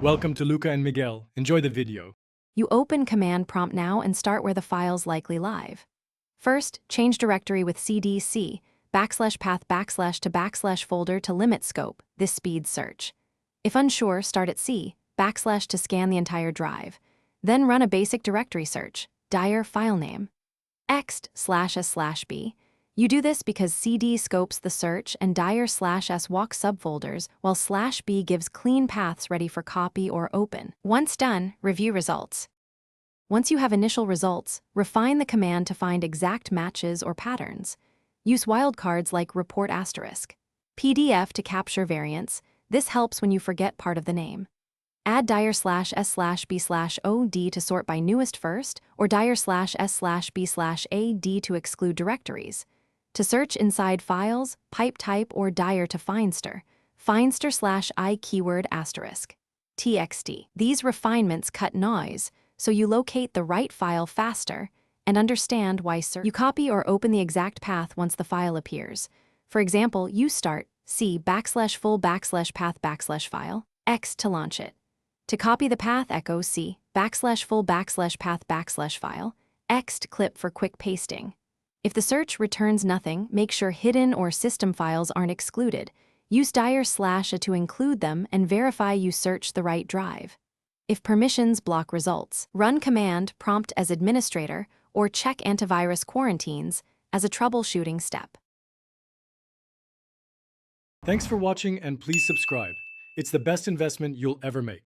Welcome to Luca and Miguel. Enjoy the video. You open Command Prompt now and start where the file's likely live. First, change directory with cdc, /path/ to /folder to limit scope. This speeds search. If unsure, start at C, / to scan the entire drive. Then run a basic directory search, dir file name, ext/s/b. You do this because cd scopes the search and dir/s walks subfolders, while /b gives clean paths ready for copy or open. Once done, review results. Once you have initial results, refine the command to find exact matches or patterns. Use wildcards like report asterisk. PDF to capture variants. This helps when you forget part of the name. Add dir/s/b/od to sort by newest first, or dir/s/b/ad to exclude directories. To search inside files, pipe type or dir to Finster /i keyword asterisk. txt. These refinements cut noise, so you locate the right file faster and understand why search. You copy or open the exact path once the file appears. For example, you start C /full/path/file X to launch it. To copy the path, echo C /full/path/file X clip for quick pasting. If the search returns nothing, make sure hidden or system files aren't excluded. Use dir/a to include them and verify you search the right drive. If permissions block results, run Command Prompt as administrator or check antivirus quarantines as a troubleshooting step. Thanks for watching and please subscribe. It's the best investment you'll ever make.